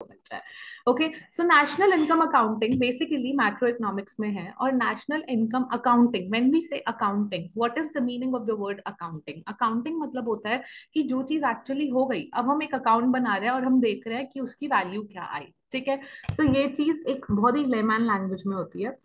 बनता है। Okay, so national income accounting basically macroeconomics में है। और national income accounting, when we say accounting, what is the meaning of the word accounting? Accounting मतलब होता है कि जो चीज एक्चुअली हो गई, अब हम एक अकाउंट बना रहे हैं और हम देख रहे हैं कि उसकी वैल्यू क्या आई। ठीक है, तो ये चीज एक बहुत ही लेमैन लैंग्वेज में होती है।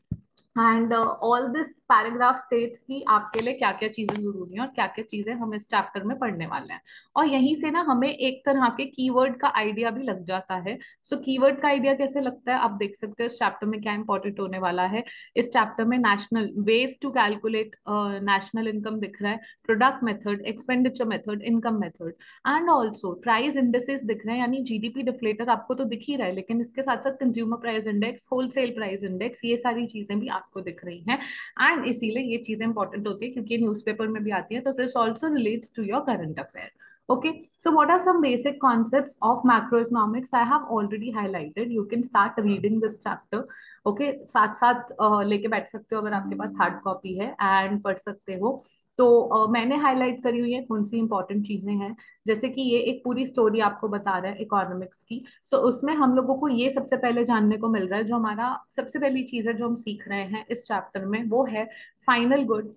And all this paragraph states कि आपके लिए क्या क्या चीजें जरूरी हैं और क्या क्या चीजें हम इस चैप्टर में पढ़ने वाले हैं। और यहीं से ना हमें एक तरह के कीवर्ड का आइडिया भी लग जाता है। सो कीवर्ड का आइडिया कैसे लगता है आप देख सकते हो इस चैप्टर में क्या इंपॉर्टेंट होने वाला है। इस चैप्टर में national ways to calculate national income दिख रहा है, product method, expenditure method, income method, and also price indexes दिख रहे हैं, यानी जीडीपी डिफ्लेटर आपको तो दिख ही रहा है, लेकिन इसके साथ साथ consumer price index, wholesale price index, ये सारी चीजें भी आपको दिख रही हैं। एंड इसीलिए ये चीजें इंपॉर्टेंट होती है क्योंकि न्यूज़पेपर में भी आती है, तो this also relates to your current affair. Okay, so what are some basic concepts of macroeconomics? I have already highlighted. You can start reading this chapter. Okay, साथ साथ लेके बैठ सकते हो अगर आपके पास हार्ड कॉपी है, एंड पढ़ सकते हो। तो मैंने हाईलाइट करी हुई है कौन सी इंपॉर्टेंट चीजें हैं। जैसे कि ये एक पूरी स्टोरी आपको बता रहा है इकोनॉमिक्स की। सो उसमें हम लोगों को ये सबसे पहले जानने को मिल रहा है, जो हमारा सबसे पहली चीज है जो हम सीख रहे हैं इस चैप्टर में, वो है फाइनल गुड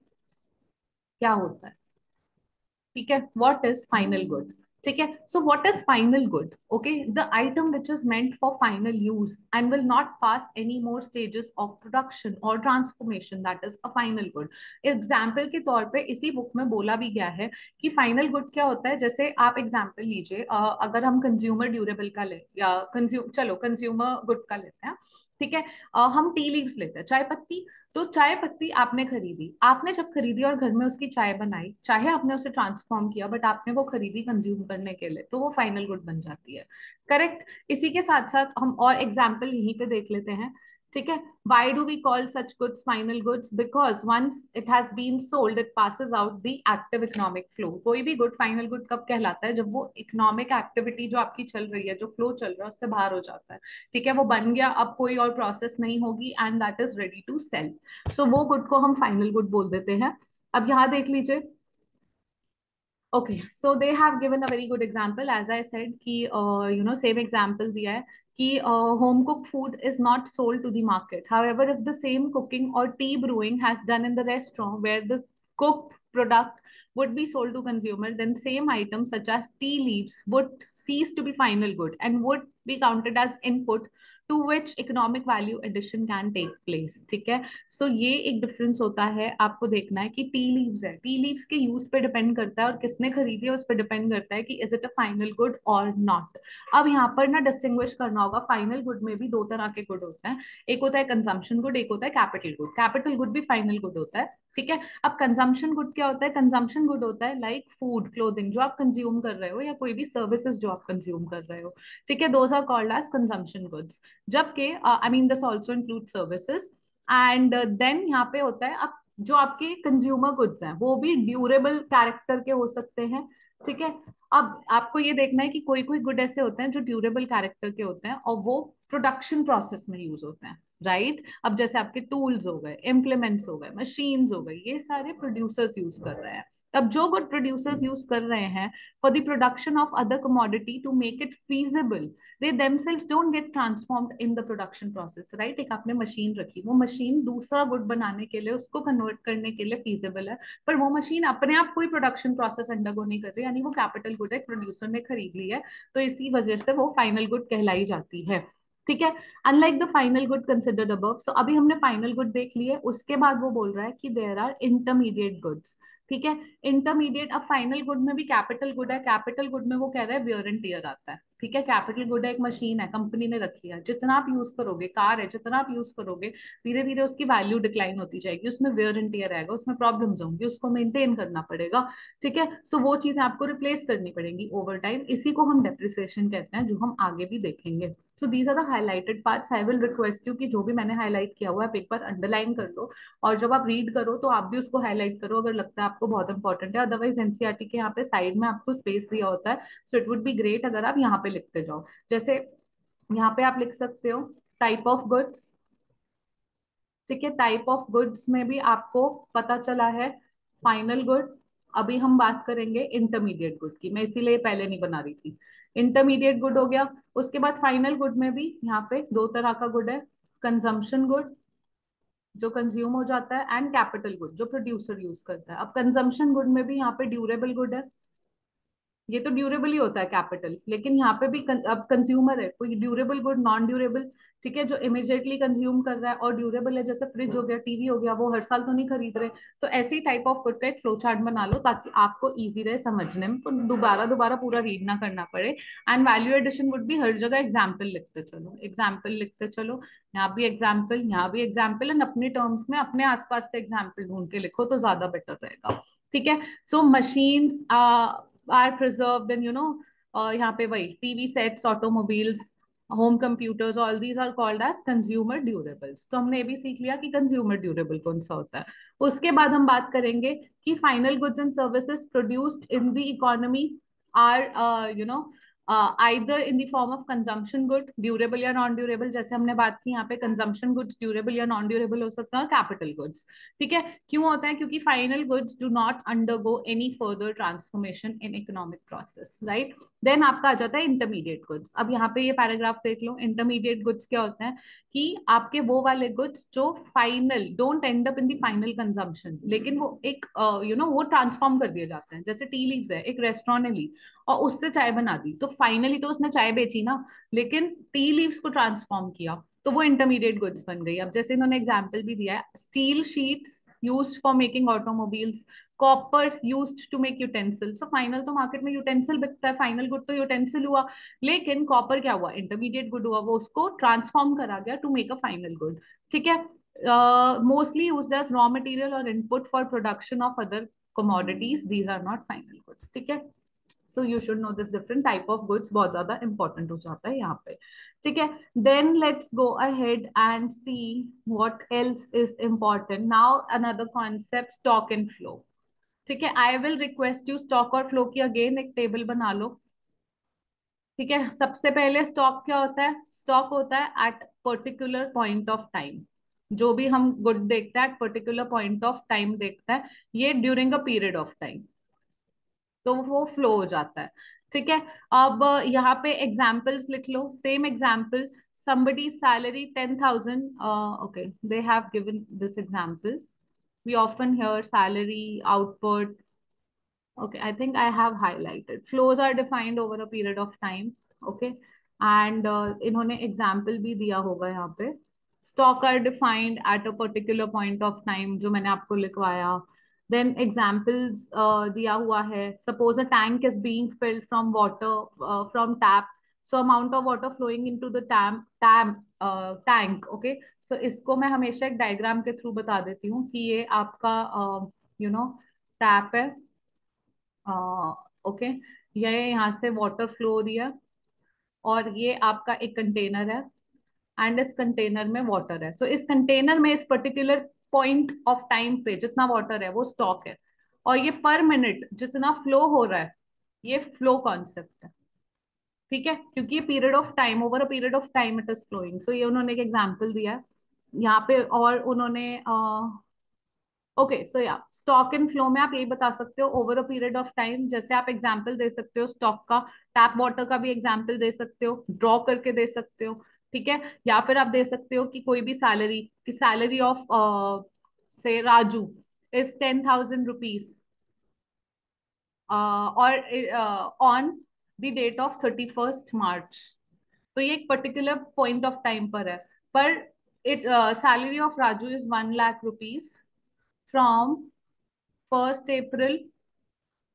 क्या होता है। ठीक है, व्हाट इज फाइनल गुड? ठीक है, so what is final good? Okay, the item which is meant for final use and will not pass any more stages of production और transformation, that is a final good. Example के तौर पे इसी book में बोला भी गया है कि फाइनल गुड क्या होता है। जैसे आप एग्जाम्पल लीजिए, अगर हम कंज्यूमर ड्यूरेबल का ले या कंज्यूमर गुड का लेते हैं। ठीक है, हम टी लीव्स लेते हैं, चाय पत्ती। तो चाय पत्ती आपने खरीदी, आपने जब खरीदी और घर में उसकी चाय बनाई, चाहे आपने उसे ट्रांसफॉर्म किया, बट आपने वो खरीदी कंज्यूम करने के लिए, तो वो फाइनल गुड बन जाती है। करेक्ट। इसी के साथ साथ हम और एग्जाम्पल यहीं पे देख लेते हैं। ठीक है, why do we call such goods final goods? Because once it has been sold it passes out the active economic flow. कोई भी गुड फाइनल गुड कब कहलाता है? जब वो इकोनॉमिक एक्टिविटी जो आपकी चल रही है, जो फ्लो चल रहा है, उससे बाहर हो जाता है। ठीक है, वो बन गया, अब कोई और प्रोसेस नहीं होगी, and that is ready to sell. So वो गुड को हम फाइनल गुड बोल देते हैं। अब यहाँ देख लीजिए। Okay, so they have given a very good example, as I said कि सेम एग्जांपल दिया है कि home cook food is not sold to the market, however if the same cooking और tea brewing has done in the restaurant where the cooked product would be sold to consumer, then same items such as tea leaves would cease to be final good and would be counted as input to which economic value addition can take place. ठीक है, सो ये एक difference होता है, आपको देखना है कि टी लीव्स है, टी लीव्स के यूज पे डिपेंड करता है और किसने खरीदी है उस पर डिपेंड करता है कि is it a final good और नॉट। अब यहाँ पर ना डिस्टिंग्विश करना होगा, फाइनल गुड में भी दो तरह के गुड होते हैं। एक होता है कंजम्पशन गुड, एक होता है कैपिटल गुड। कैपिटल गुड भी फाइनल गुड होता है। ठीक है, अब कंजम्पशन गुड क्या होता है? कंजम्पशन गुड होता है लाइक फूड, क्लोथिंग जो आप कंज्यूम कर रहे हो, या कोई भी सर्विसेज जो आप कंज्यूम कर रहे हो। ठीक है, those are called as consumption goods. जबकि I mean this also include services. And then यहाँ पे होता है, अब जो आपके कंज्यूमर गुड्स हैं वो भी ड्यूरेबल कैरेक्टर के हो सकते हैं। ठीक है, अब आपको ये देखना है कि कोई कोई गुड ऐसे होते हैं जो ड्यूरेबल कैरेक्टर के होते हैं और वो प्रोडक्शन प्रोसेस में यूज होते हैं। राइट, अब जैसे आपके टूल्स हो गए, इम्प्लीमेंट्स हो गए, मशीन्स हो गई, ये सारे प्रोड्यूसर्स यूज कर रहे हैं। अब जो गुड प्रोड्यूसर्स यूज कर रहे हैं for the production of other commodity to make it feasible, they themselves don't get transformed in the production process, right? एक आपने मशीन रखी, वो मशीन दूसरा गुड बनाने के लिए, उसको कन्वर्ट करने के लिए फीजिबल है, पर वो मशीन अपने आप कोई प्रोडक्शन प्रोसेस अंडरगो नहीं कर रही, यानी वो कैपिटल गुड है, प्रोड्यूसर ने खरीद ली है, तो इसी वजह से वो फाइनल गुड कहलाई जाती है। ठीक है, unlike the final good considered above. So अभी हमने फाइनल गुड देख लिए, उसके बाद वो बोल रहा है कि देयर आर इंटरमीडिएट गुड्स। ठीक है, इंटरमीडिएट, अब फाइनल गुड में भी कैपिटल गुड है, कैपिटल गुड में वो कह रहा है वियर एंड टियर आता है। ठीक है, कैपिटल गुड है, एक मशीन है, कंपनी ने रखी है, जितना आप यूज करोगे, कार है, जितना आप यूज करोगे, धीरे धीरे उसकी वैल्यू डिक्लाइन होती जाएगी, उसमें वेयर एंड टियर आएगा, उसमें प्रॉब्लम्स होंगी, उसको मेंटेन करना पड़ेगा। ठीक है, सो वो चीजें आपको रिप्लेस करनी पड़ेंगी ओवर टाइम, इसी को हम डेप्रिसिएशन कहते हैं, जो हम आगे भी देखेंगे। So these are the highlighted parts. I will request you कि जो भी मैंने हाईलाइट किया हुआ है आप एक बार अंडरलाइन कर लो, और जब आप रीड करो तो आप भी उसको हाईलाइट करो अगर लगता है आपको बहुत इंपॉर्टेंट है। अदरवाइज एनसीईआरटी के यहाँ पे साइड में आपको स्पेस दिया होता है, so it would be great अगर आप यहाँ पे लिखते जाओ। जैसे यहाँ पे आप लिख सकते हो टाइप ऑफ गुड्स। ठीक है, टाइप ऑफ गुड्स में भी आपको पता चला है फाइनल गुड, अभी हम बात करेंगे इंटरमीडिएट गुड की, मैं इसीलिए पहले नहीं बना रही थी। इंटरमीडिएट गुड हो गया। उसके बाद फाइनल गुड में भी यहाँ पे दो तरह का गुड है, कंजम्पशन गुड जो कंज्यूम हो जाता है, एंड कैपिटल गुड जो प्रोड्यूसर यूज करता है। अब कंजम्पशन गुड में भी यहाँ पे ड्यूरेबल गुड है, ये तो ड्यूरेबल ही होता है कैपिटल, लेकिन यहाँ पे भी अब कंज्यूमर है, कोई ड्यूरेबल गुड, नॉन ड्यूरेबल, ठीक है, जो इमिडिएटली कंज्यूम कर रहा है, और ड्यूरेबल है जैसे फ्रिज हो गया, टीवी हो गया, वो हर साल तो नहीं खरीद रहे। तो ऐसी टाइप ऑफ गुड का एक फ्लो चार्ट बना लो ताकि आपको इजी रहे समझने में, तो दोबारा दोबारा पूरा रीड ना करना पड़े। एंड वैल्यू एडिशन वुड भी हर जगह एग्जाम्पल लिखते चलो, एग्जाम्पल लिखते चलो, यहाँ भी एग्जाम्पल, यहाँ भी एग्जाम्पल, एंड अपने टर्म्स में अपने आसपास से एग्जाम्पल ढूंढ के लिखो तो ज्यादा बेटर रहेगा। ठीक है। So machines are preserved in यहाँ पे वही TV sets, automobiles, home computers, all these are called as consumer durables. तो हमने ये भी सीख लिया कि कंज्यूमर ड्यूरेबल कौन सा होता है। उसके बाद हम बात करेंगे कि final goods and services produced in the economy are either in the form of consumption good, durable या नॉन ड्यूरेबल, जैसे हमने बात की यहाँ पे कंजम्पशन गुड्स ड्यूरेबल या नॉन ड्यूरेबल हो सकता है, और कैपिटल गुड्स। ठीक है। क्यों होता है? क्योंकि final goods do not undergo any further transformation in economic process, right. Then आपका आ जाता है इंटरमीडिएट गुड्स। अब यहाँ पे ये पैराग्राफ देख लो, इंटरमीडिएट गुड्स क्या होते हैं कि आपके वो वाले गुड्स जो final don't and up in the final consumption, लेकिन वो एक वो ट्रांसफॉर्म कर दिए जाते हैं। जैसे टी लीव्स है, एक रेस्टोरेंट ने ली और उससे चाय बना दी, तो फाइनली तो उसने चाय बेची ना, लेकिन टी लीव्स को ट्रांसफॉर्म किया, तो वो इंटरमीडिएट गुड्स बन गई। अब जैसे इन्होंने एग्जाम्पल भी दिया है, steel sheets used for making automobiles, copper used to make utensil. So final तो मार्केट में यूटेंसिल बिकता है, फाइनल गुड तो यूटेंसिल हुआ, लेकिन कॉपर क्या हुआ? इंटरमीडिएट गुड हुआ, वो उसको ट्रांसफॉर्म करा गया to make a final good. ठीक है। Mostly used as raw material और input for production of other commodities, these are not final goods। ठीक है। So you should know this different type of goods, बहुत ज्यादा important हो जाता है यहाँ पे। ठीक है। Then let's go ahead and see what else is important now. Another concept, stock and flow. ठीक है। I will request you stock और फ्लो की अगेन एक टेबल बना लो। ठीक है। सबसे पहले स्टॉक क्या होता है? स्टॉक होता है at particular point of time, जो भी हम गुड देखते हैं at particular point of time देखता है, ये during a period of time, तो वो फ्लो हो जाता है। ठीक है। अब यहाँ पे एग्जाम्पल्स लिख लो, same example, somebody's salary 10,000, okay, they have given this example. We often hear salary, output. Okay, I think I have highlighted. Flows are defined over a period of time. Okay, and इन्होंने example भी दिया होगा यहाँ पे। Stock are defined at a particular point of time, जो मैंने आपको लिखवाया। Then examples दिया हुआ है। Suppose a tank is being filled from water from tap. So amount of water flowing into the tank. Okay, so इसको मैं हमेशा एक डायग्राम के थ्रू बता देती हूँ कि ये आपका टैप है। ओके, ये यहाँ से वाटर फ्लो हो रही है, और ये आपका एक कंटेनर है, एंड इस कंटेनर में वाटर है। तो इस कंटेनर में इस पर्टिकुलर पॉइंट ऑफ टाइम पे जितना वाटर है वो स्टॉक है, और ये पर मिनट जितना फ्लो हो रहा है, ये फ्लो कॉन्सेप्ट है। ठीक है। क्योंकि ये period of time, over a period of time it is flowing. So ये उन्होंने एक एग्जांपल दिया है यहाँ पे, और उन्होंने ओके, सो या स्टॉक एंड फ्लो में आप यही बता सकते हो over a period of time. जैसे आप एग्जांपल दे सकते हो स्टॉक का, टैप वाटर का भी एग्जांपल दे सकते हो, ड्रॉ करके दे सकते हो। ठीक है। या फिर आप दे सकते हो कि कोई भी सैलरी, कि सैलरी ऑफ से राजू इज 10,000 रुपीज, और on the date of 31st March. तो ये एक पर्टिकुलर पॉइंट ऑफ टाइम पर है, पर it salary of Raju is 1 lakh rupees from 1st April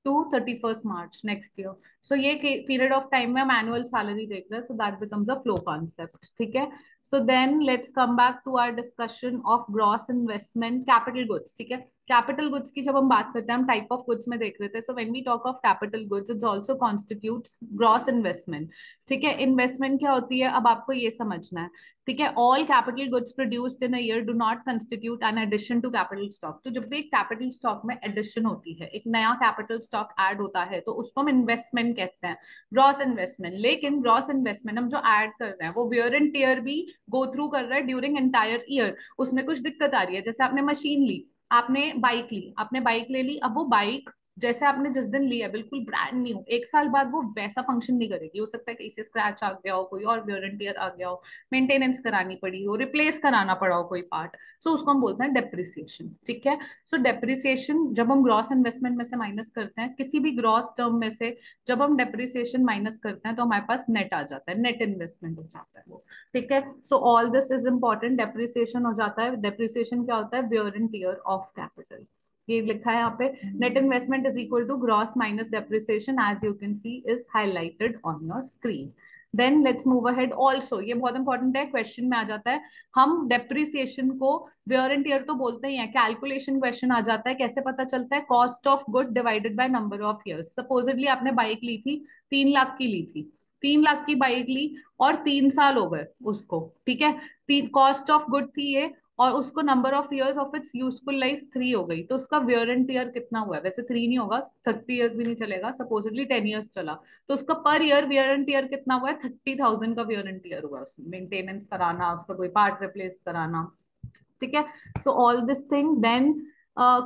to 31st March next year. So ये पीरियड ऑफ टाइम में हम एनुअल सैलरी देख रहे हैं, so that becomes a flow concept. ठीक है। So then let's come back to our discussion of gross investment, capital goods. ठीक है। कैपिटल गुड्स की जब हम बात करते हैं, हम टाइप ऑफ गुड्स में देख रहे थे। So when we talk of capital goods, it's also constitutes gross investment. ठीक है। इन्वेस्टमेंट क्या होती है, अब आपको ये समझना है। ठीक है। All capital goods produced in a year do not constitute an addition to capital stock. तो जब भी एक कैपिटल स्टॉक में एडिशन होती है, एक नया कैपिटल स्टॉक ऐड होता है, तो उसको हम इन्वेस्टमेंट कहते हैं, ग्रॉस इन्वेस्टमेंट। लेकिन ग्रॉस इन्वेस्टमेंट हम जो ऐड कर रहे हैं वो वियर एंड टियर भी गो थ्रू कर रहा है ड्यूरिंग एंटायर ईयर। उसमें कुछ दिक्कत आ रही है, जैसे आपने मशीन ली, आपने बाइक ली, आपने बाइक ले ली, अब वो बाइक जैसे आपने जिस दिन लिया बिल्कुल ब्रांड न्यू, एक साल बाद वो वैसा फंक्शन नहीं करेगी, हो सकता है कहीं से स्क्रैच आ गया हो, कोई और वेयर एंड टियर आ गया हो, मेंटेनेंस करानी पड़ी हो, रिप्लेस कराना पड़ा हो कोई पार्ट, सो उसको हम बोलते हैं डेप्रिसिएशन। ठीक है। सो डेप्रिसिएशन जब हम ग्रॉस इन्वेस्टमेंट में से माइनस करते हैं, किसी भी ग्रॉस टर्म में से जब हम डेप्रिसिएशन माइनस करते हैं तो हमारे पास नेट आ जाता है, नेट इन्वेस्टमेंट हो जाता है वो। ठीक है। So all this is important. Depreciation हो जाता है, डेप्रिसिएशन क्या होता है, wear and tear of capital. ये लिखा है यहाँ पे, net investment is equal to gross minus depreciation, as you can see is highlighted on your screen. Then let's move ahead. Also ये बहुत इंपॉर्टेंट है, क्वेश्चन में आ जाता है, हम डेप्रिसिएशन को वेयर एंड टियर तो बोलते ही है, कैलकुलेशन क्वेश्चन आ जाता है, कैसे पता चलता है, cost of good divided by number of years. Supposedly आपने बाइक ली थी, 3 लाख की ली थी, 3 लाख की बाइक ली और 3 साल हो गए उसको। ठीक है। कॉस्ट ऑफ गुड थी ये, और उसको number of years of its useful life 3 हो गई, तो उसका वेयर एंड टीयर कितना हुआ है, वैसे 3 नहीं होगा, 30 ईयर्स भी नहीं चलेगा, सपोजिटली 10 ईयर्स चला, तो उसका per year where and tear कितना हुआ है, 30,000 का वेयर एंड टीयर हुआ है उसमें, मेंटेनेंस कराना, उसका कोई पार्ट रिप्लेस कराना। ठीक है। So all this thing, then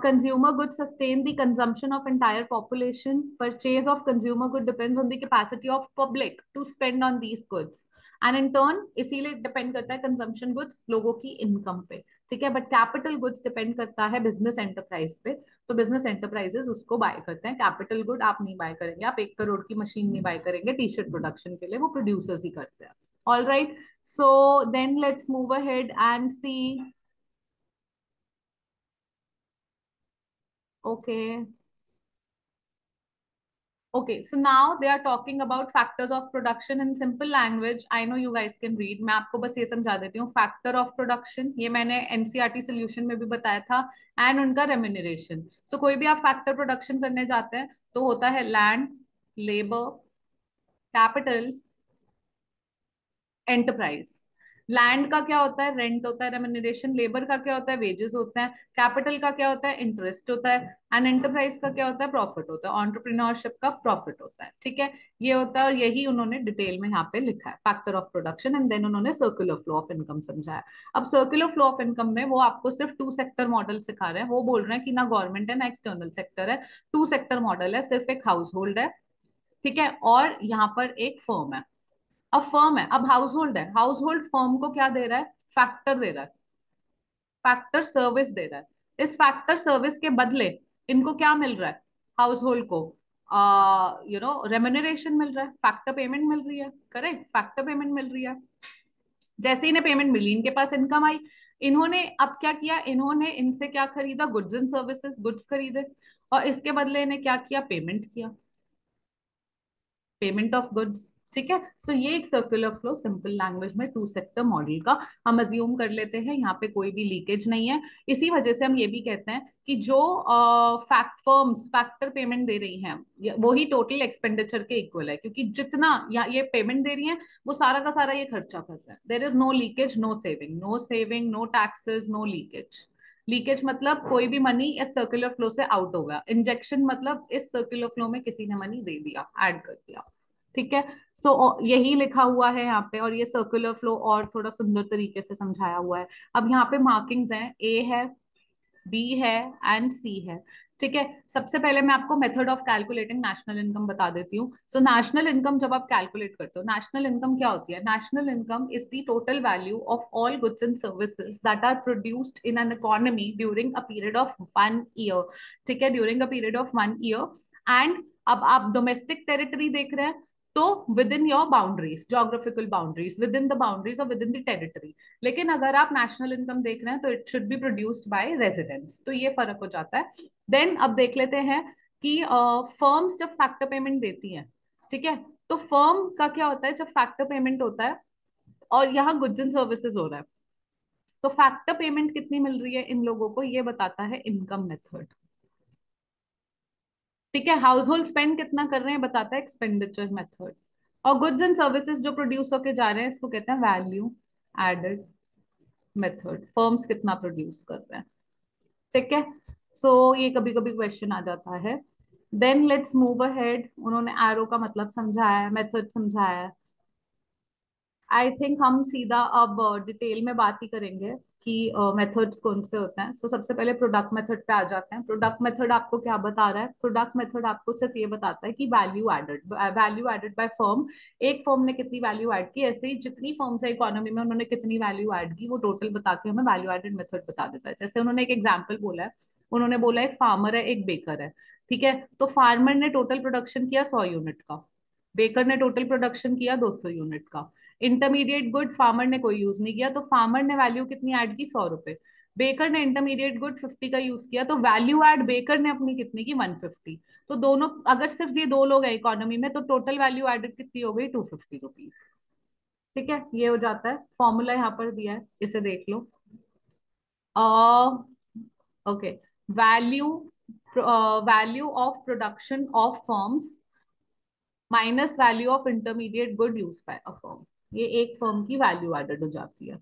consumer goods sustain the consumption of entire population. Purchase of consumer good depends on the capacity of public to spend on these goods, and in turn इसीलिए depend करता है consumption goods लोगों की income पे। ठीक है। But capital goods depend करता है बिजनेस एंटरप्राइज पे, तो बिजनेस एंटरप्राइजेस उसको बाय करते हैं, कैपिटल गुड आप नहीं बाय करेंगे, आप 1 करोड़ की मशीन नहीं बाय करेंगे टी शर्ट प्रोडक्शन के लिए, वो प्रोड्यूसर्स ही करते हैं। All right. So then let's move ahead and see. Okay. Okay. So now they are talking about factors of production in simple language. I know you guys can read. मैं आपको बस ये समझा देती हूँ। फैक्टर ऑफ प्रोडक्शन ये मैंने NCERT solution में भी बताया था, एंड उनका रेम्यूनरेशन। सो कोई भी आप फैक्टर प्रोडक्शन करने जाते हैं तो होता है land, labour, capital, enterprise. Land का क्या होता है, रेंट होता है, रेम्यूनरेशन। लेबर का क्या होता है, वेजेस होते हैं। कैपिटल का क्या होता है, इंटरेस्ट होता है। एंड एंटरप्राइज का क्या होता है, प्रॉफिट होता है, एंटरप्रेन्योरशिप का प्रॉफिट होता है। ठीक है। ये होता है, और यही उन्होंने डिटेल में यहाँ पे लिखा है, factor of production, and then उन्होंने सर्कुलर फ्लो ऑफ इनकम समझाया। अब सर्कुलर फ्लो ऑफ इनकम में वो आपको सिर्फ 2 सेक्टर मॉडल सिखा रहे हैं, वो बोल रहे हैं कि ना गवर्नमेंट है ना एक्सटर्नल सेक्टर है, 2 सेक्टर मॉडल है, सिर्फ एक हाउस होल्ड है। ठीक है। और यहाँ पर एक फर्म है। अब फर्म है, अब हाउस होल्ड है, हाउस होल्ड फर्म को क्या दे रहा है, फैक्टर दे रहा है, फैक्टर सर्विस दे रहा है। इस फैक्टर सर्विस के बदले इनको क्या मिल रहा है, हाउस होल्ड को रेम्यूनरेशन मिल रहा है, फैक्टर पेमेंट मिल रही है। करेक्ट, फैक्टर पेमेंट मिल रही है। जैसे इन्हें पेमेंट मिली, इनके पास इनकम आई, इन्होंने अब क्या किया, इन्होंने इनसे क्या खरीदा, गुड्स एंड सर्विसेज, गुड्स खरीदे, और इसके बदले इन्हें क्या किया, पेमेंट किया, पेमेंट ऑफ गुड्स। ठीक है। सो ये एक सर्कुलर फ्लो सिंपल लैंग्वेज में 2 सेक्टर मॉडल का हम अज्यूम कर लेते हैं, यहाँ पे कोई भी लीकेज नहीं है। इसी वजह से हम ये भी कहते हैं कि जो फैक्ट फर्म्स फैक्टर पेमेंट दे रही हैं वो ही टोटल एक्सपेंडिचर के इक्वल है, क्योंकि जितना या ये पेमेंट दे रही हैं वो सारा का सारा ये खर्चा कर रहा है। There is no leakage, no saving, no saving, no taxes, no leakage. Leakage मतलब कोई भी मनी इस सर्कुलर फ्लो से आउट हो गया, इंजेक्शन मतलब इस सर्कुलर फ्लो में किसी ने मनी दे दिया, ऐड कर दिया। ठीक है। सो यही लिखा हुआ है यहाँ पे, और ये सर्कुलर फ्लो और थोड़ा सुंदर तरीके से समझाया हुआ है। अब यहाँ पे मार्किंग्स हैं, ए है, बी है, एंड सी है। ठीक है। सबसे पहले मैं आपको method of calculating national income बता देती हूँ। सो नेशनल इनकम जब आप कैलकुलेट करते हो, नेशनल इनकम क्या होती है, national income is the total value of all goods and services that are produced in an economy during a period of 1 year. ठीक है, during a period of 1 year. And अब आप domestic territory देख रहे हैं, तो within your boundaries, geographical boundaries, within the boundaries और within the territory. लेकिन अगर आप नेशनल इनकम देख रहे हैं तो it should be produced by residents, तो ये फर्क हो जाता है। देन अब देख लेते हैं कि फर्म्स जब फैक्टर पेमेंट देती हैं, ठीक है, तो फर्म का क्या होता है जब फैक्टर पेमेंट होता है और यहाँ गुड्स एंड सर्विसेज हो रहा है, तो फैक्टर पेमेंट कितनी मिल रही है इन लोगों को, ये बताता है इनकम मेथड। ठीक है। हाउस होल्ड स्पेंड कितना कर रहे हैं बताता है एक्सपेंडिचर मेथड। और गुड्स एंड सर्विसेज जो प्रोड्यूस होके जा रहे हैं इसको कहते हैं वैल्यू एडेड मेथड, फर्म्स कितना प्रोड्यूस कर रहे हैं। ठीक है। सो ये कभी कभी क्वेश्चन आ जाता है। Then let's move ahead. उन्होंने एरो का मतलब समझाया है, मेथड समझाया है। आई थिंक हम सीधा अब डिटेल में बात ही करेंगे कि मेथड्स कौन से होते हैं। सो सबसे पहले प्रोडक्ट मेथड पे आ जाते हैं। प्रोडक्ट मेथड आपको क्या बता रहा है? प्रोडक्ट मेथड आपको सिर्फ ये बताता है कि वैल्यू एडेड बाय फर्म। एक फर्म ने कितनी वैल्यू ऐड की, ऐसे ही जितनी फर्म्स है इकोनॉमी में उन्होंने कितनी वैल्यू ऐड की, वो टोटल बता के हमें वैल्यू एडेड मेथड बता देता है। जैसे उन्होंने एक एग्जाम्पल बोला है, उन्होंने बोला एक फार्मर है एक बेकर है, ठीक है। तो फार्मर ने टोटल प्रोडक्शन किया 100 यूनिट का, बेकर ने टोटल प्रोडक्शन किया 200 यूनिट का। इंटरमीडिएट गुड फार्मर ने कोई यूज नहीं किया, तो फार्मर ने वैल्यू कितनी ऐड की? 100 रुपए। बेकर ने इंटरमीडिएट गुड 50 का यूज किया, तो वैल्यू ऐड बेकर ने अपनी कितनी की? 150। तो दोनों, अगर सिर्फ ये दो लोग हैं इकोनॉमी में, तो टोटल वैल्यू एडेड कितनी हो गई? 250 रुपीज। ठीक है, ये हो जाता है। फॉर्मूला यहाँ पर दिया है, इसे देख लो। Okay, value value of production of firms minus value of intermediate good use by a firm, ये एक फर्म की वैल्यू एडेड हो जाती है।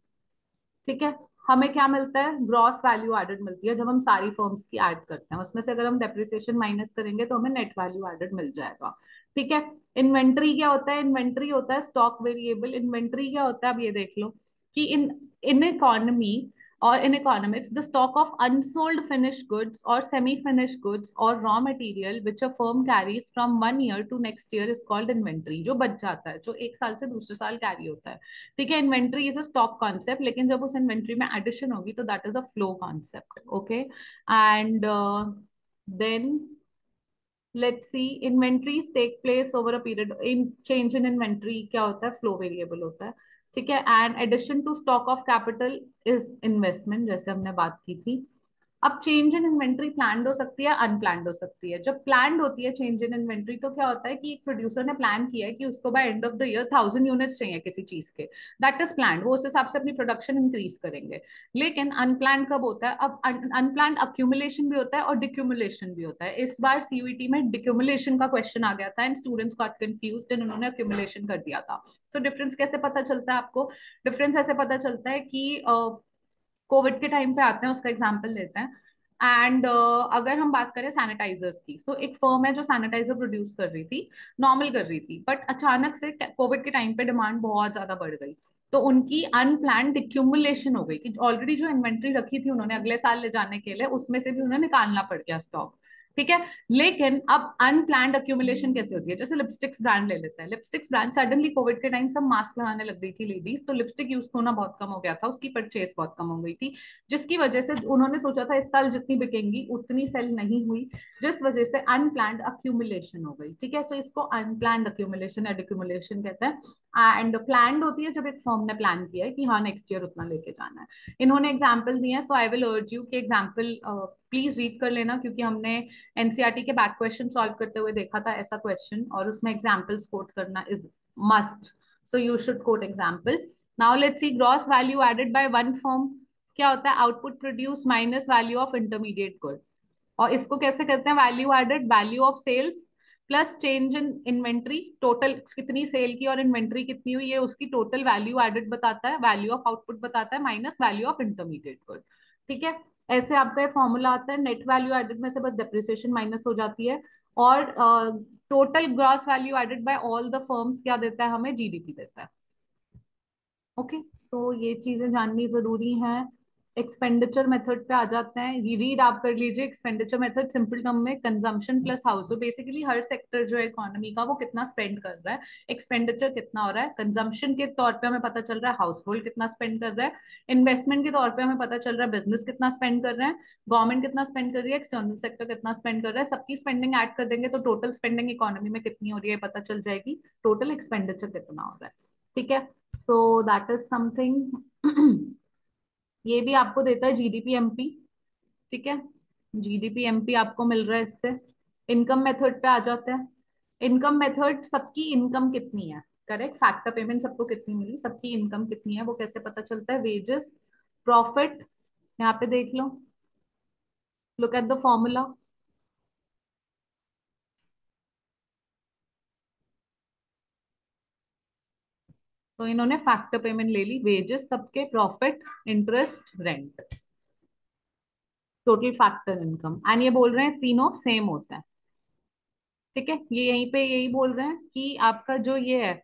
ठीक है, हमें क्या मिलता है? ग्रॉस वैल्यू एडेड मिलती है जब हम सारी फर्म्स की ऐड करते हैं, उसमें से अगर हम डेप्रिसिएशन माइनस करेंगे तो हमें नेट वैल्यू एडेड मिल जाएगा। ठीक है। इन्वेंट्री क्या होता है? इन्वेंट्री होता है स्टॉक वेरिएबल। इन्वेंट्री क्या होता है? अब ये देख लो कि in in economy or in economics, the stock of unsold finished goods or semi-finished goods or raw material which a firm carries from 1 year to next year is called inventory। जो बच जाता है, जो एक साल से दूसरे साल कैरी होता है। ठीक है, inventory is a stock concept, लेकिन जब उस इन्वेंट्री में एडिशन होगी तो that is a flow concept. Okay, and then let's see, inventories take place over a period. In change in inventory क्या होता है? फ्लो वेरिएबल होता है। ठीक है, and addition to stock of capital is investment, जैसे हमने बात की थी। अब चेंज इन इन्वेंट्री प्लान्ड हो सकती है, अनप्लान्ड हो सकती है। जब प्लान्ड होती है चेंज इन इन्वेंट्री, तो क्या होता है कि एक प्रोड्यूसर ने प्लान किया है कि उसको by end of the year 1000 units चाहिए किसी चीज के, दैट इज प्लान्ड, वो उस हिसाब से अपनी प्रोडक्शन इंक्रीज करेंगे। लेकिन अनप्लान्ड कब होता है? अब अनप्लान्ड अक्यूमुलेशन भी होता है और डिक्यूमुलेशन भी होता है। इस बार सीयूईटी में डिक्यूमुलेशन का क्वेश्चन आ गया था and students got confused and उन्होंने अक्यूमुलेशन कर दिया था। सो डिफरेंस कैसे पता चलता है आपको? डिफरेंस ऐसे पता चलता है कि कोविड के टाइम पे आते हैं, उसका एग्जाम्पल लेते हैं। एंड अगर हम बात करें सैनिटाइजर्स की, सो एक फर्म है जो सैनिटाइजर प्रोड्यूस कर रही थी, नॉर्मल कर रही थी, बट अचानक से कोविड के टाइम पे डिमांड बहुत ज्यादा बढ़ गई, तो उनकी अनप्लान्ड डिक्यूमुलेशन हो गई कि ऑलरेडी जो इन्वेंट्री रखी थी उन्होंने अगले साल ले जाने के लिए, उसमें से भी उन्हें निकालना पड़ गया स्टॉक। ठीक है, लेकिन अब अनप्लान्ड अक्यूमुलेशन कैसे होती है? जैसे लिपस्टिक्स ब्रांड ले लेते हैं। लिपस्टिक्स ब्रांड सडनली कोविड के टाइम सब मास्क लगाने लग गई थी लेडीज, तो लिपस्टिक यूज होना बहुत कम हो गया था, उसकी परचेज बहुत कम हो गई थी, जिसकी वजह से उन्होंने सोचा था इस साल जितनी बिकेंगी उतनी सेल नहीं हुई, जिस वजह से अनप्लान्ड अक्यूमुलेशन हो गई। ठीक है, सो इसको अनप्लान्ड अक्यूमुलेशन या डिक्यूमुलेशन कहते हैं। एंड प्लान्ड होती है जब एक फर्म ने प्लान किया है कि हाँ नेक्स्ट ईयर उतना लेके जाना है। इन्होंने एग्जाम्पल दिए हैं, सो आई विल अर्ज यू कि एग्जाम्पल प्लीज रीड कर लेना, क्योंकि हमने एनसीईआरटी के बैक क्वेश्चन सॉल्व करते हुए देखा था ऐसा क्वेश्चन, और उसमें एग्जाम्पल्स कोट करना is must. So you should quote example. Now let's see, gross value added by one firm क्या होता है? Output produce minus value of intermediate good. और इसको कैसे करते हैं? Value added value of sales plus change in inventory, total कितनी sale की और इन्वेंट्री कितनी हुई है उसकी टोटल वैल्यू एडेड बताता है, वैल्यू ऑफ आउटपुट बताता है, minus value of intermediate good. ठीक है, ऐसे आपका ये फॉर्मूला आता है। नेट वैल्यू एडेड में से बस डेप्रिसिएशन माइनस हो जाती है, और total gross value added by all the firms क्या देता है हमें? जीडीपी देता है। ओके, सो ये चीजें जाननी जरूरी हैं। एक्सपेंडिचर मेथड पे आ जाते हैं, ये रीड आप कर लीजिए। एक्सपेंडिचर मेथड सिंपल टर्म में कंजम्पशन प्लस हाउस, तो बेसिकली हर सेक्टर जो है इकोनॉमी का वो कितना स्पेंड कर रहा है, एक्सपेंडिचर कितना हो रहा है। कंजम्पशन के तौर पे हमें पता चल रहा है हाउस होल्ड कितना स्पेंड कर रहा है, इन्वेस्टमेंट के तौर पे हमें पता चल रहा है बिजनेस कितना स्पेंड कर रहे हैं, गवर्नमेंट कितना स्पेंड कर रही है, एक्सटर्नल सेक्टर कितना स्पेंड कर रहा है। सबकी स्पेंडिंग ऐड कर देंगे तो टोटल स्पेंडिंग इकोनॉमी में कितनी हो रही है पता चल जाएगी, टोटल एक्सपेंडिचर कितना हो रहा है। ठीक है, सो दैट इज समथिंग। ये भी आपको देता है जीडीपी एमपी। ठीक है, जीडीपी एमपी आपको मिल रहा है इससे। इनकम मेथड पे आ जाते हैं। इनकम मेथड, सबकी इनकम कितनी है, करेक्ट, फैक्टर पेमेंट सबको कितनी मिली, सबकी इनकम कितनी है वो कैसे पता चलता है? वेजेस, प्रॉफिट, यहाँ पे देख लो, लुक एट द फॉर्मूला। तो इन्होंने फैक्टर पेमेंट ले ली, वेजेस सबके, profit, interest, rent, total factor income, and ये बोल रहे हैं तीनों सेम होता है। ठीक है, ये यहीं पे यही बोल रहे हैं कि आपका जो ये है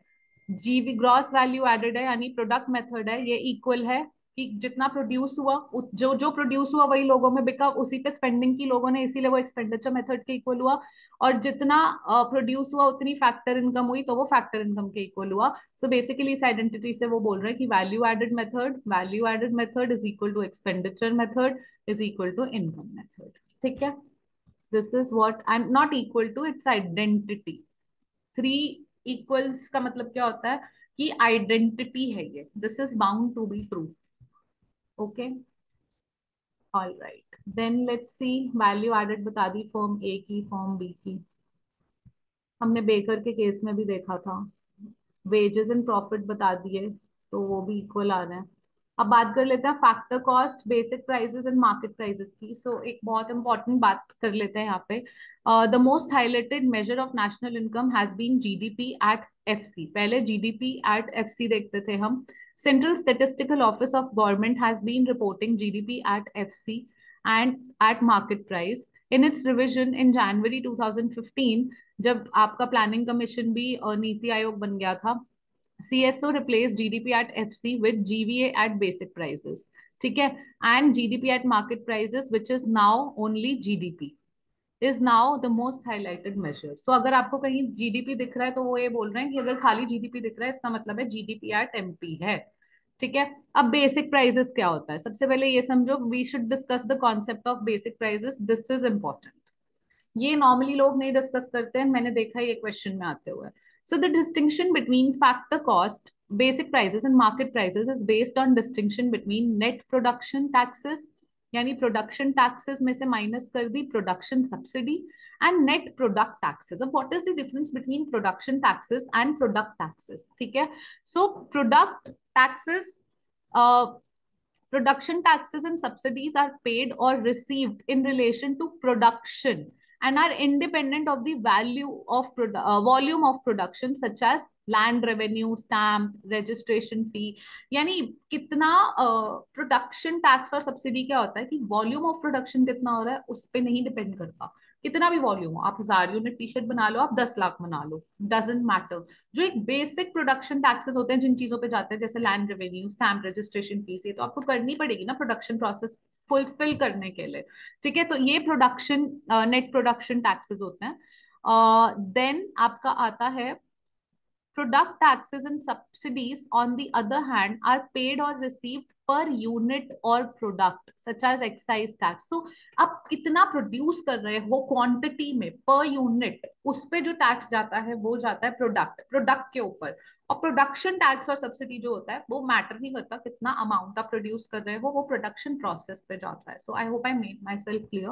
जीवी ग्रॉस वैल्यू एडेड है, यानी प्रोडक्ट मेथड है, ये इक्वल है कि जितना प्रोड्यूस हुआ जो जो प्रोड्यूस हुआ वही लोगों में बिका, उसी पे स्पेंडिंग की लोगों ने, इसीलिए वो एक्सपेंडिचर मेथड के इक्वल हुआ। और जितना प्रोड्यूस हुआ उतनी फैक्टर इनकम हुई, तो वो फैक्टर इनकम के इक्वल हुआ। सो बेसिकली इस आइडेंटिटी से वो बोल रहे हैं कि value added method is equal to expenditure method is equal to income method. ठीक है, this is what I am not equal to, it's identity. Three equals का मतलब क्या होता है कि आइडेंटिटी है ये, this is bound to be true. Okay, all right, then let's see. Value added बता दी फर्म ए की, फर्म बी की, हमने बेकर के केस में भी देखा था। वेजेस एंड प्रॉफिट बता दिए, तो वो भी इक्वल आ रहे हैं। अब बात कर लेते हैं factor cost, basic prices and market prices की। सो एक बहुत इंपॉर्टेंट बात कर लेते हैं यहाँ पे। The most highlighted major of national income has been GDP at FC. पहले जीडीपी एट एफसी देखते थे हम। Central statistical office of government has been reporting GDP at FC and at market price. In its revision in January 2015, जब आपका planning commission भी नीति आयोग बन गया था, CSO replaced GDP at FC with GVA at basic prices. ठीक है, and GDP at market prices, which is now only GDP, is now the most highlighted measure. So अगर आपको कहीं GDP दिख रहा है तो वो ये बोल रहे हैं कि अगर खाली GDP दिख रहा है इसका मतलब है GDP at MP है। ठीक है, अब बेसिक प्राइसेस क्या होता है, सबसे पहले ये समझो, we should discuss the concept of basic prices, this is important. ये नॉर्मली लोग नहीं डिस्कस करते हैं, मैंने देखा है ये क्वेश्चन में आते हुए। So the distinction between factor cost, basic prices and market prices is based on distinction between net production taxes, यानी प्रोडक्शन टैक्सेस में से माइनस कर दी production subsidy, and net product taxes. अब what is the difference between production taxes and product taxes? ठीक है, so product taxes, production taxes and subsidies are paid or received in relation to production and are independent of the value of volume of production, such as land revenue, stamp, registration fee. यानी कितना production tax और subsidy क्या होता है कि volume of production कितना हो रहा है उस पर नहीं डिपेंड करता। कितना भी वॉल्यूम हो, आप 1000 यूनिट टी शर्ट बना लो, आप 10 लाख बना लो, डजेंट मैटर। जो एक बेसिक प्रोडक्शन टैक्सेस होते हैं जिन चीजों पे जाते हैं, जैसे land revenue, stamp, registration fees, ये तो आपको करनी पड़ेगी ना प्रोडक्शन प्रोसेस फुलफिल करने के लिए। ठीक है, तो ये प्रोडक्शन नेट प्रोडक्शन टैक्सेस होते हैं। देन आपका आता है product taxes and subsidies, on the other hand, are paid or received per unit or product, such as excise tax. So आप कितना प्रोड्यूस कर रहे हो क्वांटिटी में पर यूनिट, उस पे जो टैक्स जाता है वो जाता है प्रोडक्ट के ऊपर। और प्रोडक्शन टैक्स और सब्सिडी जो होता है वो मैटर नहीं करता कितना अमाउंट आप प्रोड्यूस कर रहे हो, वो प्रोडक्शन प्रोसेस पे जाता है। So I hope I made myself clear.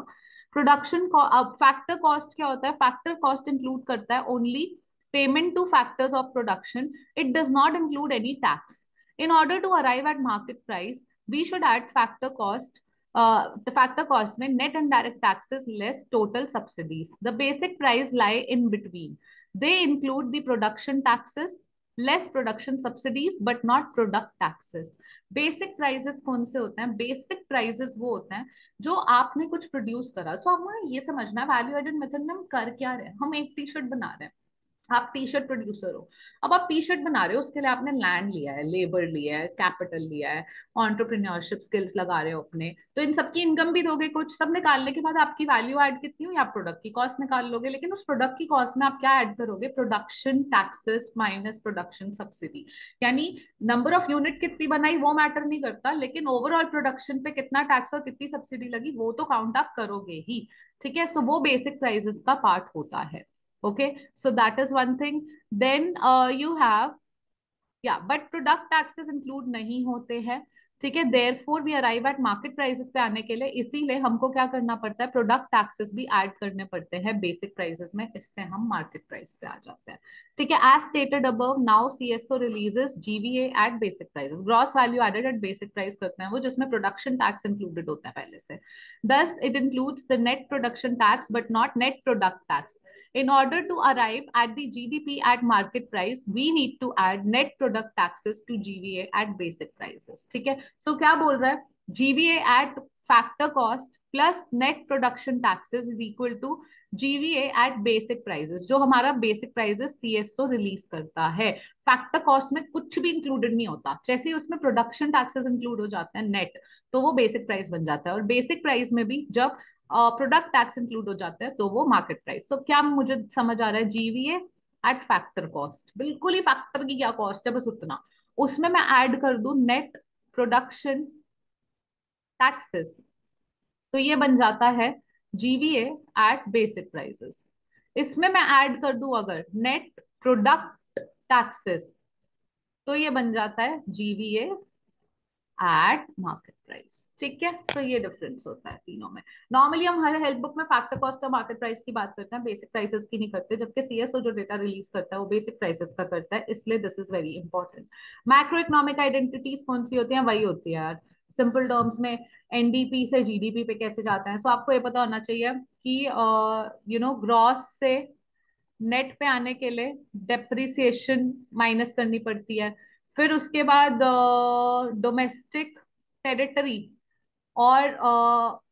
Production factor cost क्या होता है? फैक्टर कॉस्ट इंक्लूड करता है only payment to factors of production. It does not include any tax. In order to arrive at market price, we should add factor cost. The factor cost में net and direct taxes less total subsidies. The basic price lie in between. They include the production taxes, less production subsidies, but not product taxes. Basic prices कौन से होते हैं? Basic prices वो होते हैं जो आपने कुछ प्रोड्यूस करा। सो आपको ये समझना है वैल्यू एडेड मेथड में हम कर क्या रहे हैं। हम एक टी शर्ट बना रहे हैं, आप टी शर्ट प्रोड्यूसर हो। अब आप टी शर्ट बना रहे हो, उसके लिए आपने लैंड लिया है, लेबर लिया है, कैपिटल लिया है, ऑन्टरप्रेन्योरशिप स्किल्स लगा रहे हो अपने, तो इन सबकी इनकम भी दोगे। कुछ सब निकालने के बाद आपकी वैल्यू ऐड कितनी हुई, आप प्रोडक्ट की कॉस्ट निकाल लोगे। लेकिन उस प्रोडक्ट की कॉस्ट में आप क्या ऐड करोगे? Production taxes minus production subsidy. यानी नंबर ऑफ यूनिट कितनी बनाई वो मैटर नहीं करता, लेकिन ओवरऑल प्रोडक्शन पे कितना टैक्स और कितनी सब्सिडी लगी वो तो काउंट आप करोगे ही। ठीक है, सो वो बेसिक प्राइसेस का पार्ट होता है। Okay, so that is one thing. Then you have, yeah, but product taxes include नहीं होते हैं। ठीक है, therefore we arrive at market prices पे आने के लिए इसीलिए हमको क्या करना पड़ता है? प्रोडक्ट टैक्सेस भी ऐड करने पड़ते हैं बेसिक प्राइसेस में, इससे हम मार्केट प्राइस पे आ जाते हैं। ठीक है, as stated above, now CSO releases GVA at basic prices, gross value added at basic price करते हैं वो, जिसमें प्रोडक्शन टैक्स इंक्लूडेड होता है पहले से। Thus it includes the net production tax but not net product tax. In order to arrive at the GDP at market price, we need to add net product taxes to GVA at basic prices. ठीक है, सो क्या बोल रहा है? GVA at factor cost plus net production taxes is equal to GVA at basic prices, जो हमारा basic prices CSO release करता है। फैक्टर कॉस्ट में कुछ भी इंक्लूडेड नहीं होता, जैसे ही उसमें प्रोडक्शन टैक्सेस इंक्लूड हो जाते हैं नेट, तो वो बेसिक प्राइस बन जाता है। और बेसिक प्राइस में भी जब प्रोडक्ट टैक्स इंक्लूड हो जाता है तो वो मार्केट प्राइस। तो क्या मुझे समझ आ रहा है, जीवीए एट फैक्टर कॉस्ट, बिल्कुल ही फैक्टर की क्या कॉस्ट है बस उतना, उसमें मैं ऐड कर दूं नेट प्रोडक्शन टैक्सेस, तो ये बन जाता है जीवीए एट बेसिक प्राइसेस। इसमें मैं ऐड कर दूं अगर नेट प्रोडक्ट टैक्सेस, तो ये बन जाता है जीवीए एट मार्केट प्राइस। ठीक है, सो ये डिफरेंस होता है तीनों में। नॉर्मली हम हर हेल्प बुक में फैक्टर कॉस्ट और मार्केट प्राइस की बात करते हैं, बेसिक प्राइसेस की नहीं करते, जबकि सीएसओ जो डेटा रिलीज करता है वो बेसिक प्राइसेस का करता है, इसलिए this is very important. Macro economic identities कौन सी होती है, वही होती है यार, सिंपल टर्म्स में एनडीपी से जीडीपी पे कैसे जाते हैं। सो आपको ये पता होना चाहिए कि ग्रॉस से नेट पे आने के लिए डेप्रिसिएशन माइनस करनी पड़ती है। फिर उसके बाद डोमेस्टिक टेरिटरी और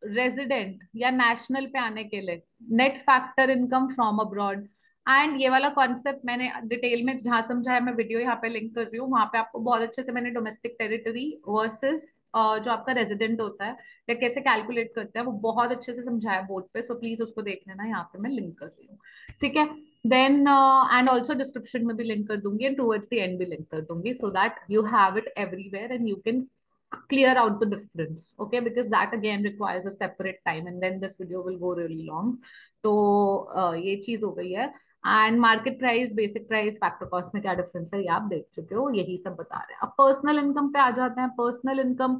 रेजिडेंट या नेशनल पे आने के लिए net factor income from abroad. And ये वाला कॉन्सेप्ट मैंने डिटेल में जहां समझाया, मैं वीडियो यहाँ पे लिंक कर रही हूँ, वहां पे आपको बहुत अच्छे से मैंने डोमेस्टिक टेरिटरी वर्सेस जो आपका रेजिडेंट होता है या कैसे कैलकुलेट करते हैं वो बहुत अच्छे से समझाया बोर्ड पे। सो प्लीज उसको देख लेना, यहाँ पे मैं लिंक कर रही हूँ। ठीक है, देन एंड ऑल्सो डिस्क्रिप्शन में भी लिंक कर दूंगी एंड टूवर्ड्स द एंड भी लिंक कर दूंगी, so that you have it everywhere and you can clear out the difference, okay, because that again requires a separate time and then this video will go really long. तो ये चीज हो गई है। And market price, basic price, factor cost में क्या difference है ये आप देख चुके हो, यही सब बता रहे हैं। अब पर्सनल इनकम पे आ जाते हैं। Personal income,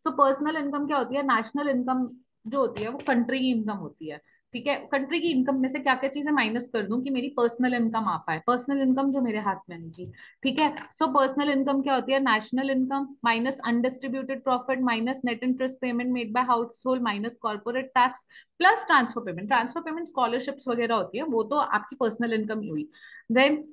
so personal income क्या होती है, नेशनल इनकम जो होती है वो कंट्री की इनकम होती है। ठीक है, कंट्री की इनकम में से क्या क्या चीजें माइनस कर दूं कि मेरी पर्सनल इनकम आ पाए, पर्सनल इनकम जो मेरे हाथ में आएगी। ठीक है, सो पर्सनल इनकम क्या होती है, national income minus undistributed profit minus net interest payment made by house hold minus corporate tax plus transfer payment. Transfer payment scholarships वगैरह होती है, वो तो आपकी पर्सनल इनकम ही हुई। देन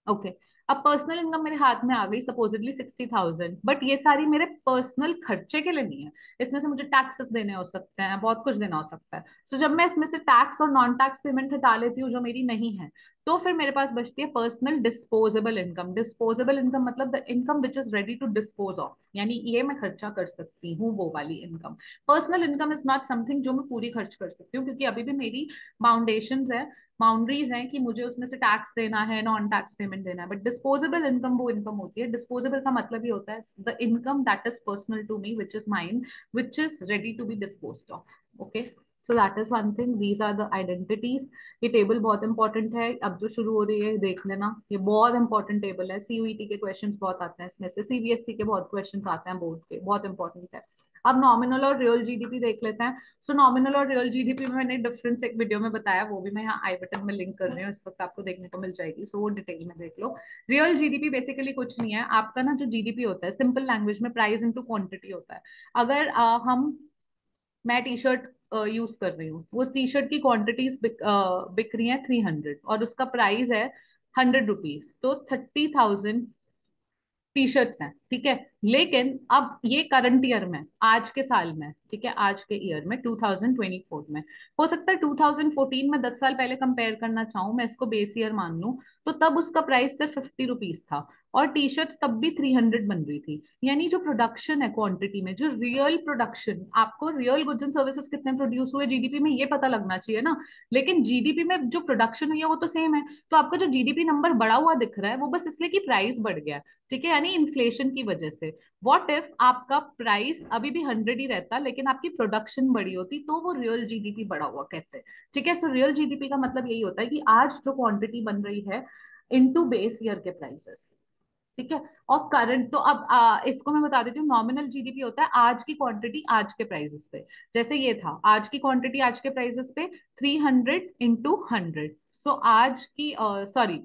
ओके, अब पर्सनल इनकम मेरे हाथ में आ गई सपोजिटली 60,000, बट ये सारी मेरे पर्सनल खर्चे के लिए नहीं है, इसमें से मुझे टैक्सेस देने हो सकते हैं, बहुत कुछ देना हो सकता है। सो जब मैं इसमें से टैक्स और नॉन टैक्स पेमेंट हटा लेती हूँ जो मेरी नहीं है, तो फिर मेरे पास बचती है personal disposable income. Disposable income मतलब the income which is ready to dispose of, यानी ये मैं खर्चा कर सकती हूँ वो वाली इनकम। Personal income is not something जो मैं पूरी खर्च कर सकती हूँ, क्योंकि अभी भी मेरी बाउंडेशंस है, बाउंड्रीज हैं कि मुझे उसमें से टैक्स देना है, नॉन टैक्स पेमेंट देना है। बट डिस्पोजेबल इनकम वो इनकम होती है, डिस्पोजेबल का मतलब ही होता है the income that is personal to me which is mine which is ready to be disposed of. Okay, so that is one thing, these are the identities. ये table बहुत इंपॉर्टेंट है, अब जो शुरू हो रही है देख लेना, ये बहुत इंपॉर्टेंट टेबल है, सीयूईटी के क्वेश्चंस बहुत आते हैं इसमें से, सीबीएसई के बहुत क्वेश्चंस आते हैं बोर्ड के, बहुत इंपॉर्टेंट है। अब नॉमिनल और रियल जीडीपी देख लेते हैं। सो नॉमिनल और रियल जीडीपी में मैंने डिफरेंस एक वीडियो में बताया, वो भी मैं यहाँ आई बटन में लिंक कर रही हूँ, इस वक्त आपको देखने को मिल जाएगी, सो वो डिटेल में देख लो। रियल जीडीपी बेसिकली कुछ नहीं है आपका ना, जो जीडीपी होता है सिंपल लैंग्वेज में प्राइस इनटू क्वांटिटी होता है। अगर मैं टी शर्ट यूज कर रही हूँ, उस टी शर्ट की क्वांटिटीज बिक रही है 300 और उसका प्राइस है 100 रुपीज, तो 30,000 टी शर्ट्स हैं। ठीक है, लेकिन अब ये करंट ईयर में, आज के साल में, ठीक है, आज के ईयर में 2024 में, हो सकता है 2014 में 10 साल पहले कंपेयर करना चाहूँ, मैं इसको बेस ईयर मान लूं, तो तब उसका प्राइस सिर्फ 50 रुपीज था और टी शर्ट्स तब भी 300 बन रही थी। यानी जो प्रोडक्शन है क्वांटिटी में, जो रियल प्रोडक्शन, आपको रियल गुड्स एंड सर्विसेज कितने प्रोड्यूस हुए जीडीपी में ये पता लगना चाहिए ना, लेकिन जीडीपी में जो प्रोडक्शन हुई है वो तो सेम है। तो आपका जो जीडीपी नंबर बढ़ा हुआ दिख रहा है वो बस इसलिए कि प्राइस बढ़ गया, ठीक है, यानी इन्फ्लेशन की वजह से। व्हाट इफ आपका प्राइस अभी भी 100 ही रहता लेकिन आपकी प्रोडक्शन बढ़ी होती, तो वो रियल जीडीपी बढ़ा हुआ कहते हैं। ठीक है, सो रियल जीडीपी का मतलब यही होता है कि आज जो क्वांटिटी बन रही है इनटू बेस ईयर के प्राइसेस। ठीक है, और करंट तो अब इसको मैं बता देती हूँ, नॉमिनल जीडीपी होता है आज की क्वांटिटी आज के प्राइसेस पे। जैसे ये था आज की क्वांटिटी आज के प्राइसेस पे 300 × 100, सो आज की सॉरी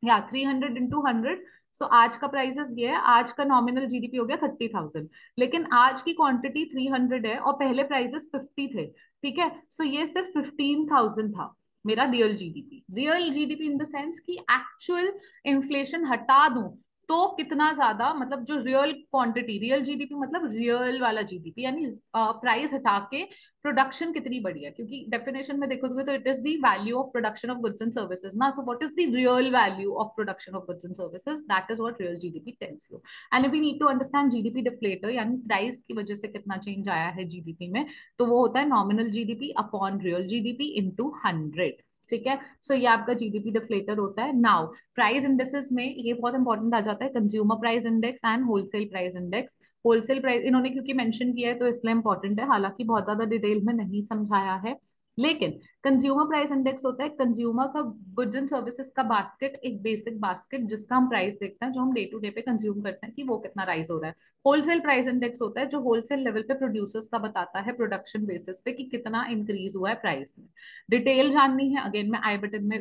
या 300 × 100, सो आज का प्राइसेस ये है, आज का नॉमिनल जीडीपी हो गया 30,000, लेकिन आज की क्वांटिटी 300 है और पहले प्राइसेस 50 थे। ठीक है, सो ये सिर्फ 15,000 था मेरा real GDP. Real GDP in the sense कि एक्चुअल इन्फ्लेशन हटा दूं तो कितना ज्यादा, मतलब जो रियल क्वांटिटी, रियल जीडीपी मतलब रियल वाला जीडीपी, यानी प्राइस हटा के प्रोडक्शन कितनी बढ़ी है, क्योंकि डेफिनेशन में देखोगे तो it is the value of production of goods and services ना, तो what is the real value of production of goods and services, that is what real GDP tells you. And we need to understand GDP deflator, यानी price की वजह से कितना change आया है GDP में, तो वो होता है nominal GDP upon real GDP into 100। ठीक है, सो ये आपका जीडीपी डिफ्लेटर होता है। नाउ प्राइस इंडेक्सेस में ये बहुत इंपॉर्टेंट आ जाता है, consumer price index and wholesale price index. Wholesale price इन्होंने क्योंकि मेंशन किया है तो इसलिए इंपॉर्टेंट है, हालांकि बहुत ज्यादा डिटेल में नहीं समझाया है। लेकिन कंज्यूमर प्राइस इंडेक्स होता है कंज्यूमर का गुड्स एंड सर्विसेज का बास्केट, एक बेसिक बास्केट जिसका हम प्राइस देखते हैं, जो हम डे टू डे पे कंज्यूम करते हैं कि वो कितना राइज हो रहा है। होलसेल प्राइस इंडेक्स होता है जो होलसेल लेवल पे प्रोड्यूसर्स का बताता है प्रोडक्शन बेसिस पे कि कितना इंक्रीज हुआ है प्राइस में। डिटेल जाननी है, अगेन मैं आई बटन में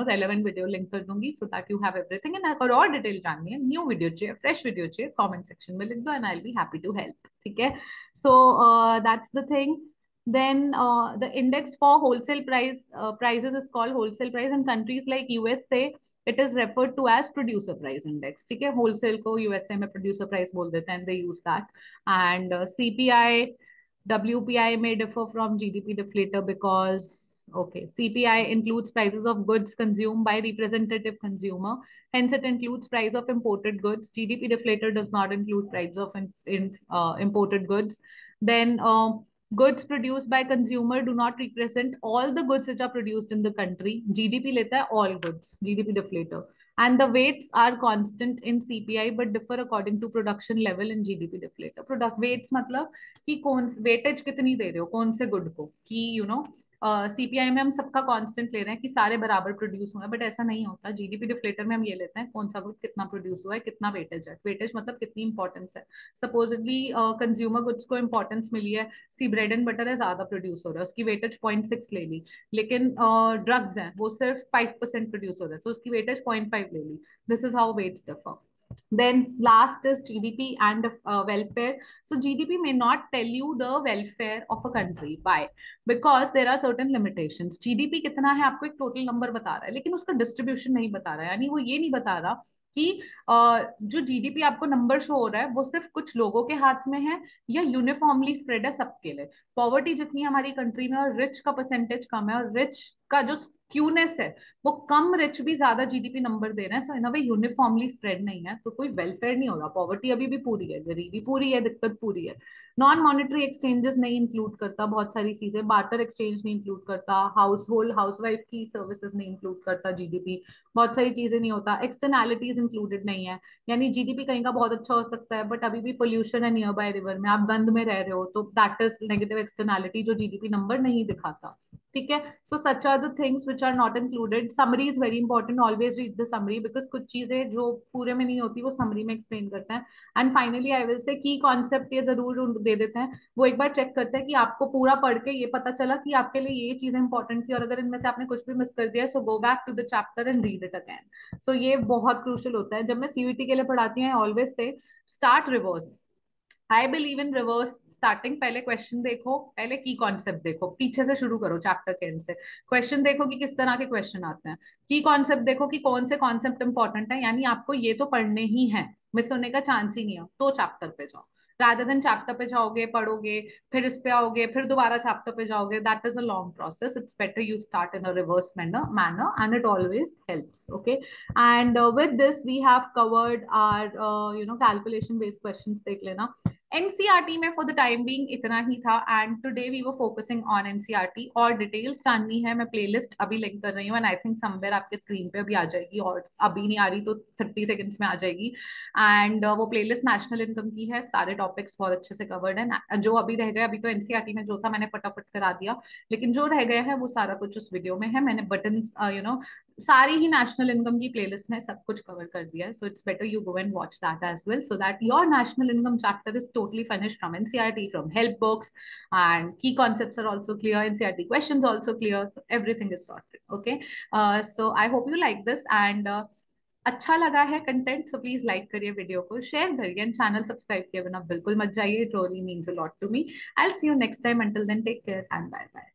रेलेवेंट वीडियो लिंक कर दूंगी so that you have everything. And अगर और डिटेल जाननी है, न्यू वीडियो चाहिए, फ्रेश वीडियो चाहिए, कमेंट सेक्शन में लिख दो and I will be happy to help. ठीक है, so that's the thing. Then the index for wholesale prices is called wholesale price. In countries like USA, it is referred to as producer price index. ठीक है, wholesale को USA में producer price बोल देते हैं, they use that. And CPI, WPI may differ from GDP deflator because, okay, CPI includes prices of goods consumed by representative consumer. Hence, it includes price of imported goods. GDP deflator does not include price of imported goods. Then, goods produced by consumer do not represent all the goods which are produced in the country. GDP लेता है all goods, GDP deflator. And the weights are constant in CPI but differ according to production level in GDP deflator. Product weights मतलब कि कौन weightage कितनी दे रहे हो कौन से गुड को, कि सीपीआई में हम सबका कांस्टेंट ले रहे हैं कि सारे बराबर प्रोड्यूस हुए हैं, बट ऐसा नहीं होता। जीडीपी डिफ्लेटर में हम ये लेते हैं कौन सा गुड कितना प्रोड्यूस हुआ है, कितना वेटेज है। वेटेज मतलब कितनी इंपॉर्टेंस है। सपोजिटली कंज्यूमर गुड्स को इंपॉर्टेंस मिली है, सी ब्रेड एंड बटर है ज्यादा प्रोड्यूस हो रहा है, उसकी वेटेज 0.6 ले ली। लेकिन ड्रग्स हैं वो सिर्फ 5% प्रोड्यूस हो रहा है, तो उसकी वेटेज 0.5 ले ली। This is how weights differ. Then last is GDP and welfare. So GDP may not tell you the welfare of a country. Why? Because there are certain limitations. GDP कितना है आपको एक टोटल नंबर बता रहा है, लेकिन उसका distribution नहीं बता रहा है, यानी वो ये नहीं बता रहा कि जो जीडीपी आपको नंबर शो हो रहा है वो सिर्फ कुछ लोगों के हाथ में है या यूनिफॉर्मली स्प्रेड है सबके लिए। पॉवर्टी जितनी हमारी कंट्री में और रिच का परसेंटेज कम है, और रिच का जो क्यूनेस है वो कम, रिच भी ज्यादा जीडीपी नंबर दे रहे हैं, सो इन अ वे यूनिफॉर्मली स्प्रेड नहीं है, तो कोई वेलफेयर नहीं हो रहा। पॉवर्टी अभी भी पूरी है, गरीबी पूरी है, दिक्कत पूरी है। नॉन मॉनेटरी एक्सचेंजेस नहीं इंक्लूड करता बहुत सारी चीजें, बार्टर एक्सचेंज नहीं इंक्लूड करता, हाउस होल्ड हाउसवाइफ की सर्विसेज नहीं इंक्लूड करता जीडीपी, बहुत सारी चीजें नहीं होता। एक्सटर्नैलिटीज इंक्लूडेड नहीं है, यानी जीडीपी कहीं का बहुत अच्छा हो सकता है बट अभी भी पोल्यूशन है नियर बाय रिवर में, आप गंद में रह रहे हो, तो दैट इज नेगेटिव एक्सटर्नैलिटी जो जीडीपी नंबर नहीं दिखाता। ठीक है, so such are the things which are not included. Summary is very important, always read the summary, because कुछ चीजें जो पूरे में नहीं होती वो समरी में एक्सप्लेन करते हैं। And finally I will say की कॉन्सेप्ट ये जरूर दे देते हैं, वो एक बार चेक करते हैं कि आपको पूरा पढ़ के ये पता चला कि आपके लिए ये चीज इंपॉर्टेंट थी, और अगर इनमें से आपने कुछ भी मिस कर दिया so go back to the chapter and read it again. So ये बहुत क्रूशियल होता है। जब मैं सीयूटी के लिए पढ़ाती हूँ always say start reverse. I believe in reverse starting. पहले क्वेश्चन देखो, पहले की कॉन्सेप्ट देखो, पीछे से शुरू करो चैप्टर के एंड से। क्वेश्चन देखो कि किस तरह के क्वेश्चन आते हैं, की कॉन्सेप्ट देखो कि कौन से कॉन्सेप्ट इंपॉर्टेंट है, यानी आपको ये तो पढ़ने ही है, मिस होने का चांस ही नहीं है, तो चैप्टर पे जाओ। रादर देन चैप्टर पे जाओगे पढ़ोगे फिर इस पे आओगे फिर दोबारा चैप्टर पे जाओगे, that is a long process. It's better you start in a reverse manner and it always helps. Okay, and with this we have covered our calculation based questions। देख लेना। एनसीईआरटी में फॉर द टाइम बीइंग इतना ही था, and today we were focusing on NCERT. और details जाननी है, मैं प्लेलिस्ट अभी लिंक कर रही हूँ, एंड आई थिंक समवेयर आपके स्क्रीन पे अभी आ जाएगी, और अभी नहीं आ रही तो 30 सेकेंड्स में आ जाएगी। एंड वो प्लेलिस्ट नेशनल इनकम की है, सारे टॉपिक्स बहुत अच्छे से कवर्ड है। जो अभी रह गए, अभी तो एनसीईआरटी में जो था मैंने फटाफट करा दिया, लेकिन जो रह गया है वो सारा कुछ उस वीडियो में है। मैंने बटन सारी ही नेशनल इनकम की प्लेलिस्ट में सब कुछ कवर कर दिया है, so it's better you go and watch that as well, so that your national income chapter is totally finished from NCERT, from help books, and key concepts are also clear, NCERT questions also clear, so everything is sorted. Okay, so I hope you like this, and अच्छा लगा है content, so please like करिए, video को share करिए, and channel subscribe किए बिना बिल्कुल मत जाइए, it really means a lot to me. I will see you next time, until then take care and bye bye.